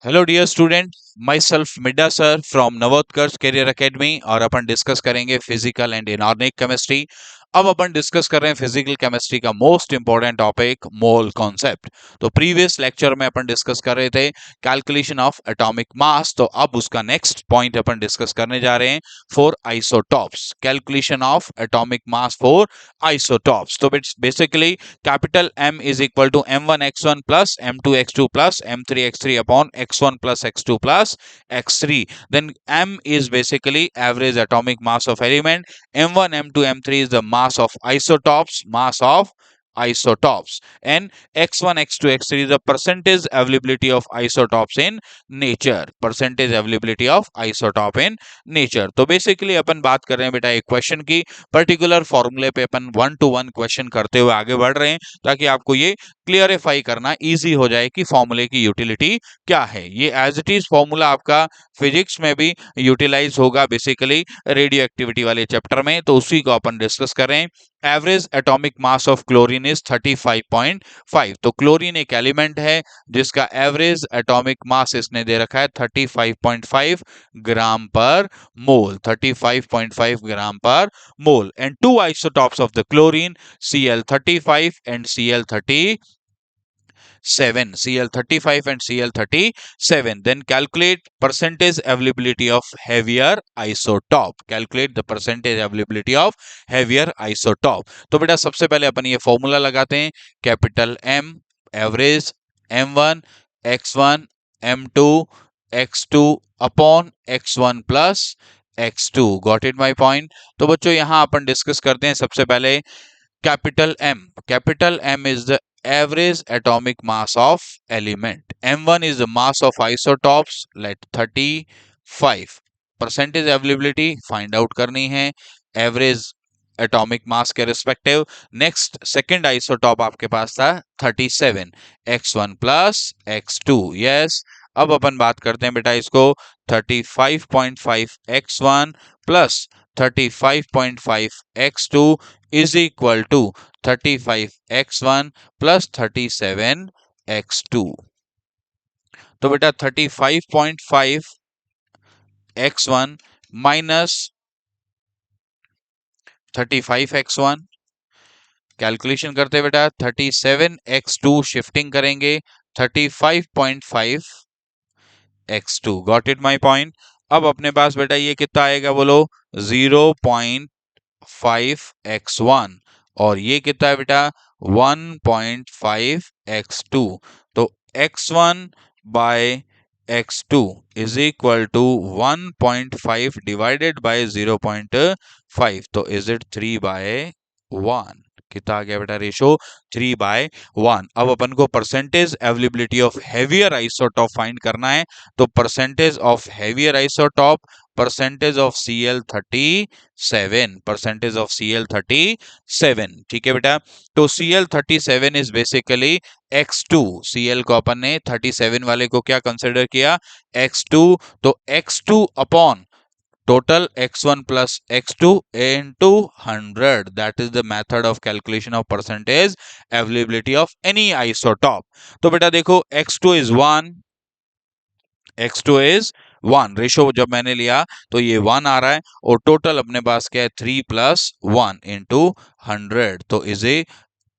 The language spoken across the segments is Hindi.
Hello dear student, myself Midda sir from Navotkarsh career academy और अपन डिस्कस करेंगे फिजिकल एंड इनऑर्गेनिक केमिस्ट्री। अब अपन डिस्कस कर रहे हैं फिजिकल केमिस्ट्री का most important topic mole concept. तो प्रीवियस लेक्चर में अपन डिस्कस कर रहे थे कैलकुलेशन ऑफ एटॉमिक मास, तो अब उसका नेक्स्ट पॉइंट अपन डिस्कस करने जा रहे हैं for isotopes, calculation of atomic mass for isotopes. तो basically capital M is equal to m1x1 plus m2x2 plus m3x3 upon x1 plus x2 plus x3. Then M is basically average atomic mass of element. M1, M2, M3 is the mass of isotopes, and x1, x2, x3 is the percentage availability of isotopes in nature, percentage availability of isotope in nature. तो बेसिकली अपन बात कर रहे हैं बेटा एक क्वेश्चन की, पर्टिकुलर फॉर्मूले पे अपन 1 to 1 क्वेश्चन करते हुए आगे बढ़ रहे हैं ताकि आपको ये क्लियरिफाई करना इजी हो जाए कि फॉर्मूले की यूटिलिटी क्या है। ये एज इट इज फॉर्मूला आपका फिजिक्स में भी यूटिलाइज होगा बेसिकली रेडियो एक्टिविटी वाले चैप्टर में, तो उसी को अपन डिस्कस कर रहे हैं। Average atomic mass of chlorine is 35.5। तो क्लोरीन एक एलिमेंट है जिसका एवरेज एटॉमिक मास इसने दे रखा है 35.5 ग्राम पर मोल, 35.5 ग्राम पर mole. And two isotopes of the chlorine Cl35 and Cl35 and Cl37. Then calculate percentage availability of heavier isotope. Calculate the percentage availability of heavier isotope. तो बेटा सबसे पहले अपन ये फॉर्मूला लगाते हैं, capital M average M1 x1 M2 x2 upon x1 plus x2। Got it my point. तो बच्चों यहां अपन डिस्कस करते हैं सबसे पहले capital M is the average atomic mass of element. M1 is the mass of isotopes, let 35। percentage availability find out करनी है average atomic mass के रिस्पेक्टिव। नेक्स्ट सेकंड आइसोटॉप आपके पास था 37, x1 प्लस x2। यस, अब अपन बात करते हैं बेटा इसको 35.5 x1 plus 35.5 x2 is equal to 35 x1 plus 37 x2। तो बेटा 35.5 x1 माइनस 35 x1, कैलकुलेशन करते बेटा 37 x2 शिफ्टिंग करेंगे 35.5 x2। Got it my point. अब अपने पास बेटा ये कितना आएगा बोलो 0.5 x1 और ये कितना है बेटा 1.5 x2। तो x1 by x2 is equal to 1.5 divided by 0.5। तो इज इट 3/1। कितना आ गया बेटा रेशो 3/1। अब अपन को percentage availability of heavier isotope find करना है। तो percentage of heavier isotope, percentage of Cl37, percentage of Cl37। ठीक है बेटा। तो Cl37 is basically x2। Cl को अपन ने 37 वाले को क्या कंसिडर किया x2। तो x2 upon total x1 plus x2 into 100. That is the method of calculation of percentage availability of any isotope. तो बेटा देखो x2 is 1, x2 is 1, ratio जब मैंने लिया तो ये 1 आ रहा है और टोटल अपने पास क्या है 3 plus 1 into 100। तो is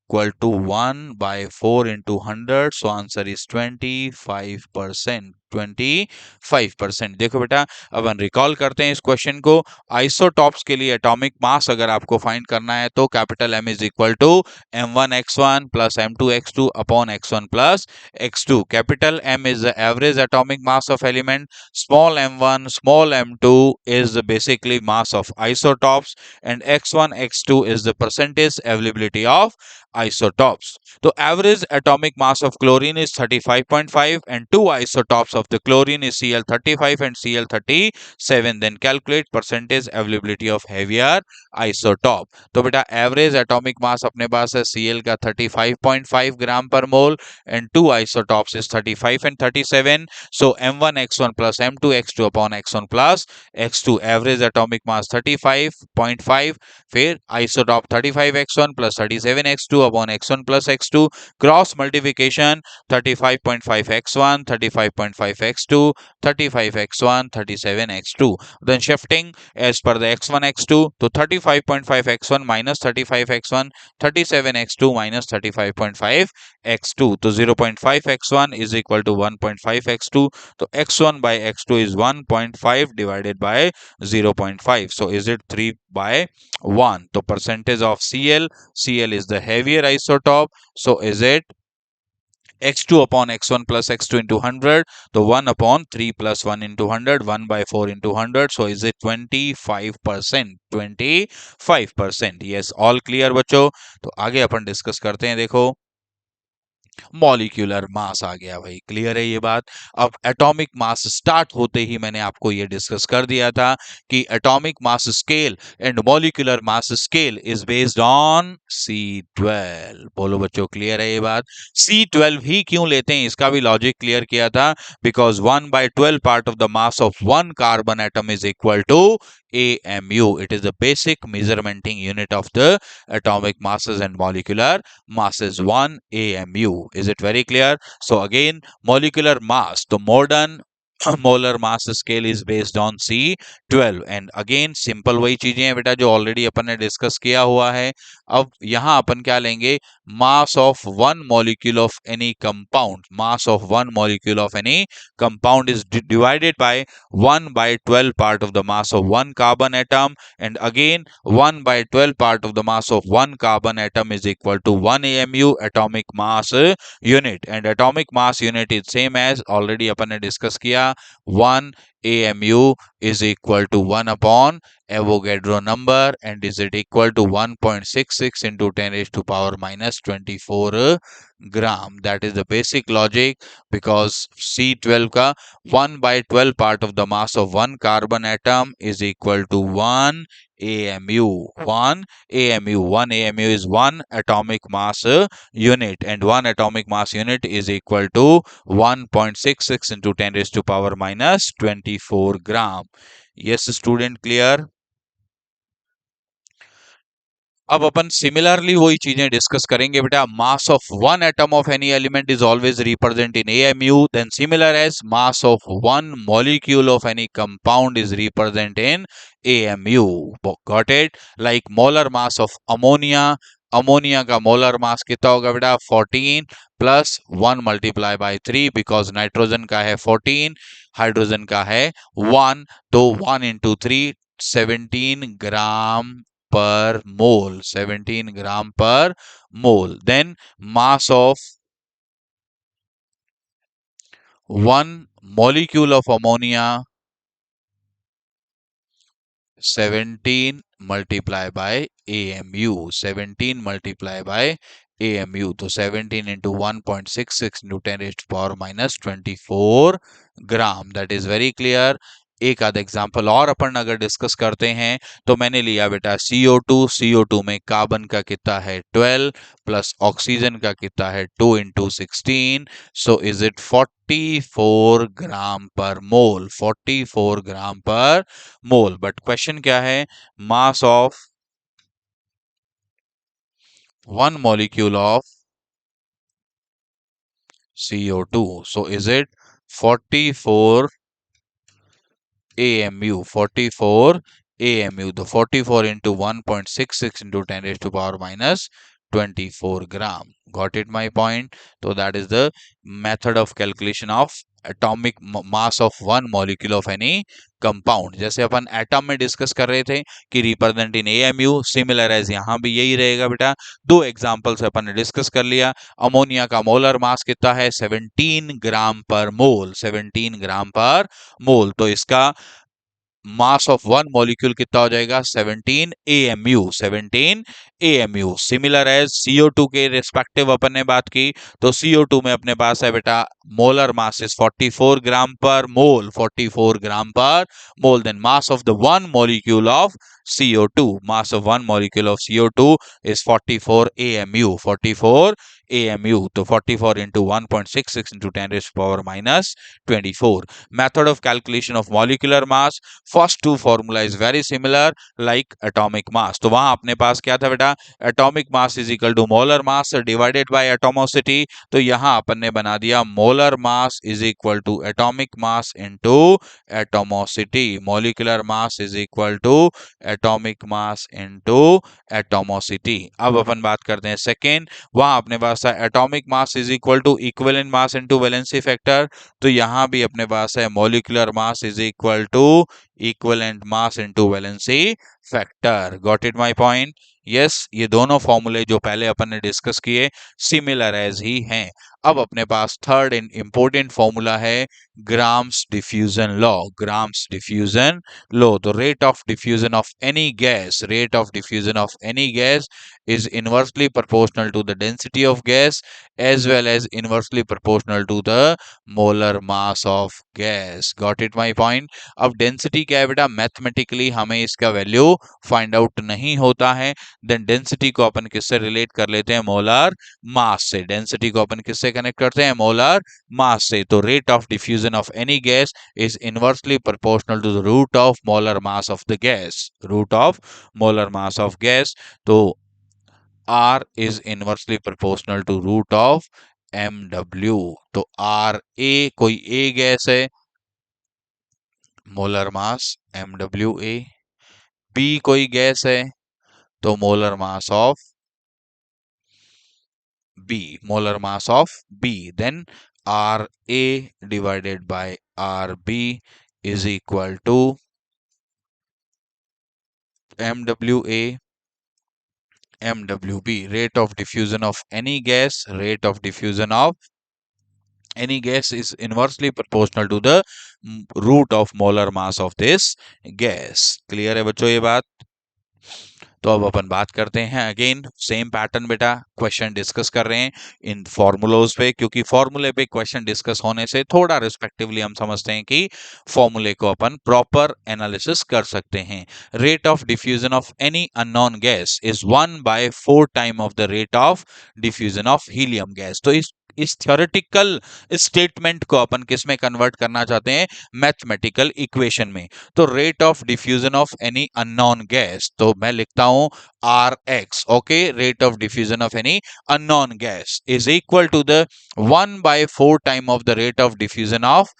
equal to 1/4 into 100। so answer is 25%। 25%। देखो बेटा अब हम रिकॉल करते हैं इस क्वेश्चन को। आइसोटॉप्स के लिए एटॉमिक मास अगर आपको फाइंड करना है तो capital M is equal to M1 x1 plus M2 x2 upon x1 plus x2। Capital M is the average atomic mass of element, small m1 small m2 is basically mass of isotopes and x1 x2 is the percentage availability of isotopes. So average atomic mass of chlorine is 35.5 and two isotopes of the chlorine is Cl35 and Cl37. Then calculate percentage availability of heavier isotope. तो बेटा एवरेज एटॉमिक मास अपने पास है Cl का 35.5 ग्राम पर मोल and two isotopes is 35 and 37. So M1 x1 plus M2 x2 upon x1 plus x2, average atomic mass 35.5, फिर isotop 35 x1 plus 37 x2 upon x1 plus x2, cross multiplication 35.5 x1, 35.5 x2, 35 x1, 37 x2. Then shifting as per the x1 x2, तो 35.5 x1 minus 35 x1, 37 x2 minus 35.5 x2, तो 0.5 x1 is equal to 1.5 x2, तो x1 by x2 is 1.5 divided by 0.5, so is it 3 by 1? तो percentage of Cl is the heavier isotope, so is it x2 upon x1 plus x2 into 100, तो 1 upon 3 plus 1 into 100, 1 by 4 into 100, so is it 25%? 25%, yes, all clear बच्चों। तो आगे अपन डिस्कस करते हैं। देखो मॉलिक्यूलर मास आ गया भाई, क्लियर है ये बात। अब एटॉमिक मास स्टार्ट होते ही मैंने आपको ये डिस्कस कर दिया था कि atomic mass scale and molecular mass scale is based on C12। बोलो बच्चों, क्लियर है ये बात। C12 ही क्यों लेते हैं इसका भी लॉजिक क्लियर किया था, because 1/12 part of the mass of one carbon atom is equal to AMU. It is the basic measurementing unit of the atomic masses and molecular masses, 1 AMU. Is it very clear? So again, molecular mass, the modern molar mass scale is based on C12 and again simple वही चीजें हैं बेटा जो ऑलरेडी अपन ने डिस्कस किया हुआ है। अब यहां अपन क्या लेंगे, mass of one molecule of any compound, mass of one molecule of any compound is divided by 1/12 part of the mass of one carbon atom, and again 1/12 part of the mass of one carbon atom is equal to 1 AMU atomic mass unit, and atomic mass unit is same as already अपन ने डिस्कस किया, 1 AMU is equal to 1 upon Avogadro number and is it equal to 1.66 into 10 raised to power minus 24 gram. That is the basic logic, because C12 का 1/12 part of the mass of one carbon atom is equal to 1 AMU. 1 AMU. 1 AMU is 1 atomic mass unit, and 1 atomic mass unit is equal to 1.66 into 10 raised to power minus 24 gram. Yes student, clear? अब अपन सिमिलरली वही चीजें डिस्कस करेंगे बेटा। Mass of one atom of any element is always represent in AMU, then similar as mass of one molecule of any compound is represent in AMU। Got it? Like molar mass of ammonia, ammonia का मोलर मास कितना होगा बेटा, 14 plus 1 multiply by 3, because nitrogen का है 14, हाइड्रोजन का है 1, तो 1 into 3 17 gram per mole, 17 gram per mole. Then mass of one molecule of ammonia, 17 multiplied by AMU, 17 multiplied by AMU, तो 17 into 1.66 into 10 raised to power minus 24 gram. That is very clear. एक आध एग्जाम्पल और अपन अगर डिस्कस करते हैं तो मैंने लिया बेटा CO2, CO2 में कार्बन का कितना है 12 प्लस ऑक्सीजन का कितना है 2 into 16, so is it 44 gram पर मोल, 44 ग्राम पर मोल। बट क्वेश्चन क्या है, mass of one molecule of CO2, so is it 44 AMU, 44 AMU, the 44 into 1.66 into 10 raised to power minus 24 gram. Got it my point? So that is the method of calculation of atomic mass of one molecule of any compound. जैसे अपन एटम में डिस्कस कर रहे थे कि represent in AMU, similar as यहाँ भी यही रहेगा बेटा। दो एग्जांपल्स अपन ने डिस्कस कर लिया। अमोनिया का मोलर मास कितना है 17 ग्राम पर मोल, 17 ग्राम पर मोल, तो इसका मास ऑफ वन मॉलिक्यूल कितना हो जाएगा 17 AMU, 17 AMU। Similar as CO2 के रिस्पेक्टिव अपन ने बात की, तो CO2 में अपने पास है बेटा मोलर मास इज 44 ग्राम पर मोल, 44 ग्राम पर mole. Then mass of the one molecule of CO2. Mass of one molecule of CO2 is 44 AMU. 44 AMU. तो 44 into 1.66 into 10 raised to power minus 24. Method of calculation of molecular mass. First two formula is very similar like atomic mass. तो वहां अपने पास क्या था बेटा, atomic mass is equal to molar mass divided by atomicity. तो यहां अपन ने बना दिया molar mass is equal to atomic mass into atomicity. Molecular mass is equal to atomic mass into atomicity. अब अपन बात करते हैं सेकेंड, वहां अपने पास था atomic mass is equal to equivalent mass into valency factor. तो यहां भी अपने पास है molecular mass is equal to equivalent mass into valency factor. Got it my point? Yes, ये दोनों फॉर्मूले जो पहले अपन ने डिस्कस किए सिमिलर एज ही हैं. अब अपने पास थर्ड इन इंपॉर्टेंट फॉर्मूला है Graham's diffusion law. Graham's diffusion law. तो rate of diffusion of any gas, rate of diffusion of any gas is inversely proportional to the density of gas as well as inversely proportional to the molar mass of gas. Got it my point? अब डेंसिटी क्या है बेटा, मैथमेटिकली हमें इसका वैल्यू फाइंड आउट नहीं होता है. देन डेंसिटी को अपन किससे रिलेट कर लेते हैं, मोलर मास से. डेंसिटी को अपन किससे कनेक्ट करते हैं, मोलर मास से. तो rate of diffusion of any gas is inversely proportional to the root of molar mass of the gas. Root of molar mass of gas. तो R is inversely proportional to root of MW. तो R A कोई A गैस है, मोलर मास MWA. B कोई गैस है तो molar mass of B, molar mass of B. Then RA divided by RB is equal to MWA MWB. Rate of diffusion of any gas, rate of diffusion of any gas is inversely proportional to the root of molar mass of this gas. Clear है बच्चों ये बात? तो अब अपन बात करते हैं अगेन सेम पैटर्न बेटा, क्वेश्चन डिस्कस कर रहे हैं इन फॉर्मूलोज पे, क्योंकि फॉर्मूले पे क्वेश्चन डिस्कस होने से थोड़ा रिस्पेक्टिवली हम समझते हैं कि फॉर्मूले को अपन प्रॉपर एनालिसिस कर सकते हैं. Rate of diffusion of any unknown gas is 1/4 time of the rate of diffusion of helium gas. तो इस थ्योरेटिकल स्टेटमेंट को अपन किस में कन्वर्ट करना चाहते हैं, मैथमेटिकल इक्वेशन में. तो rate of diffusion of any unknown gas, तो मैं लिखता हूं Rx. Okay, rate of diffusion of any unknown gas is equal to the 1/4 time of the rate of diffusion of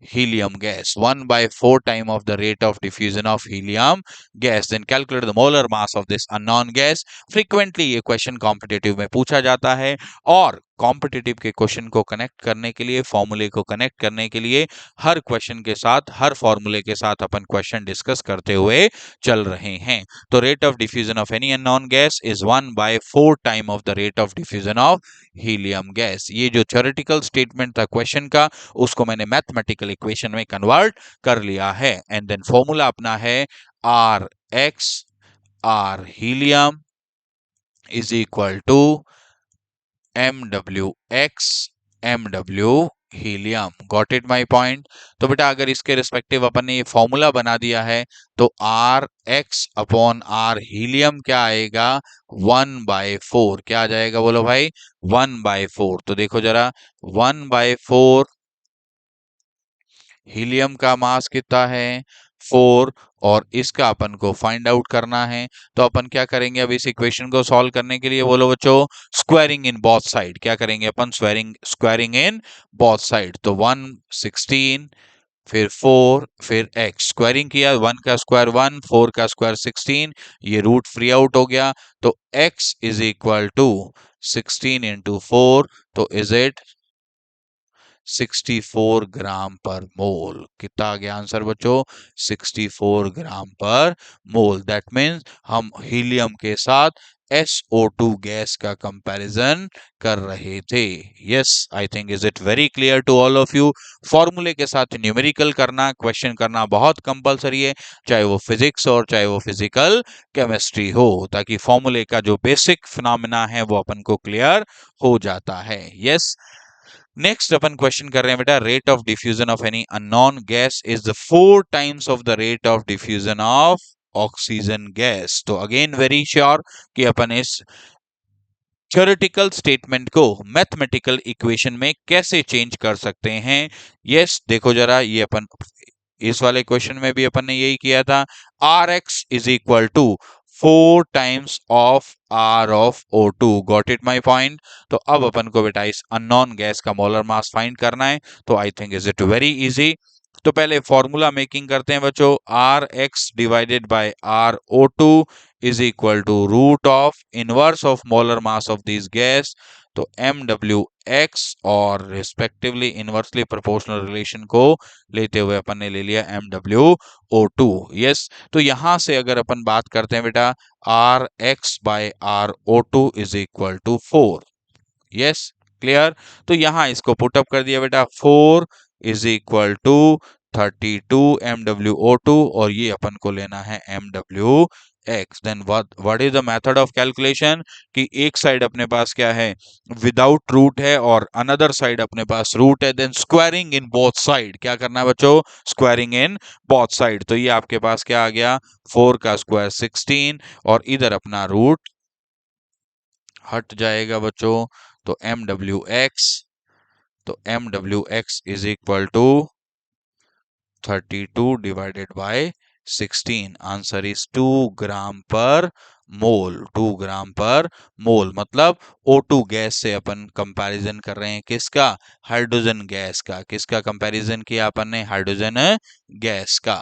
helium gas. 1/4 time of the rate of diffusion of helium gas. Then calculate the molar mass of this unknown gas. Frequently ये क्वेश्चन कॉम्पिटिटिव में पूछा जाता है, और कॉम्पिटिटिव के क्वेश्चन को कनेक्ट करने के लिए, फॉर्मूले को कनेक्ट करने के लिए हर क्वेश्चन के साथ, हर फॉर्मूले के साथ अपन क्वेश्चन डिस्कस करते हुए चल रहे हैं. तो rate of diffusion of any unknown gas is 1/4 time of the rate of diffusion of helium gas. ये जो थ्योरेटिकल स्टेटमेंट था क्वेश्चन का, उसको मैंने मैथमेटिकल इक्वेशन में कन्वर्ट कर लिया है. एंड देन फॉर्मूला अपना है Rx, R helium is equal to MWX, MW helium. Got it my point? तो बेटा अगर इसके रिस्पेक्टिव अपन ने ये फॉर्मूला बना दिया है, तो Rx अपॉन R हीलियम क्या आएगा, 1/4. क्या आ जाएगा बोलो भाई, 1/4. तो देखो जरा, 1/4 हीलियम का मास कितना है, 4, और इसका अपन को फाइंड आउट करना है. तो अपन क्या करेंगे अब इस इक्वेशन को सॉल्व करने के लिए, बोलो बच्चों, स्क्वायरिंग इन बोथ साइड. क्या करेंगे अपन, स्क्वायरिंग इन बोथ साइड. तो 116 फिर 4 फिर x, स्क्वायरिंग किया, 1 का स्क्वायर 1, 4 का स्क्वायर 16, ये रूट फ्री आउट हो गया. तो x is equal to 16 into 4, तो इज इट 64 ग्राम पर मोल. कितना आ गया आंसर बच्चों, 64 ग्राम पर मोल. दैट मीन्स हम हीलियम के साथ SO2 गैस का कंपैरिजन कर रहे थे. Yes, I think is it very clear to all of you. फॉर्मूले के साथ न्यूमेरिकल करना, क्वेश्चन करना बहुत कंपलसरी है, चाहे वो फिजिक्स और चाहे वो फिजिकल केमिस्ट्री हो, ताकि फॉर्मूले का जो बेसिक फिनोमेना है वो अपन को क्लियर हो जाता है. यस, नेक्स्ट अपन क्वेश्चन कर रहे हैं बेटा, rate of diffusion of any unknown gas is the 4 times of the rate of diffusion of oxygen gas. तो अगेन वेरी श्योर कि अपन इस थ्योरेटिकल स्टेटमेंट को मैथमेटिकल इक्वेशन में कैसे चेंज कर सकते हैं। यस, देखो जरा, ये अपन इस वाले क्वेश्चन में भी अपन ने यही किया था। R X is equal to 4 times of R of O2। Got it my point. तो अब अपन को बेटा इस अननोन गैस का मोलर मास फाइंड करना है। तो I think is it very easy. तो पहले फॉर्मूला मेकिंग करते हैं बच्चों। R X divided by R O2 is equal to root of inverse of molar mass of this gas. तो एम डब्ल्यू एक्स और रिस्पेक्टिवली इनवर्सली प्रोपोर्शनल रिलेशन को लेते हुए अपन ने ले लिया M W O two. Yes, तो यहां से अगर अपन बात करते हैं बेटा, R X by R O two is equal to 4। Yes, clear. तो यहां इसको पुटअप कर दिया बेटा, 4 is equal to 32 M W O two, और ये अपन को लेना है M W X. Then what is the method of calculation, कि एक साइड अपने पास क्या है, विदाउट रूट है, और अनदर साइड अपने पास रूट है। Then squaring in both side, क्या करना है बच्चों, स्क्वायरिंग इन बोथ साइड। तो ये आपके पास क्या आ गया, 4 का स्क्वायर 16, और इधर अपना रूट हट जाएगा बच्चों। तो एम डब्ल्यू एक्स, तो M W X is equal to 32 divided by 16। Answer is 2 gram पर मोल। 2 ग्राम पर मोल, मतलब O2 गैस से अपन कंपैरिजन कर रहे हैं किसका, हाइड्रोजन गैस का। किसका कंपैरिजन किया अपन ने, हाइड्रोजन गैस का।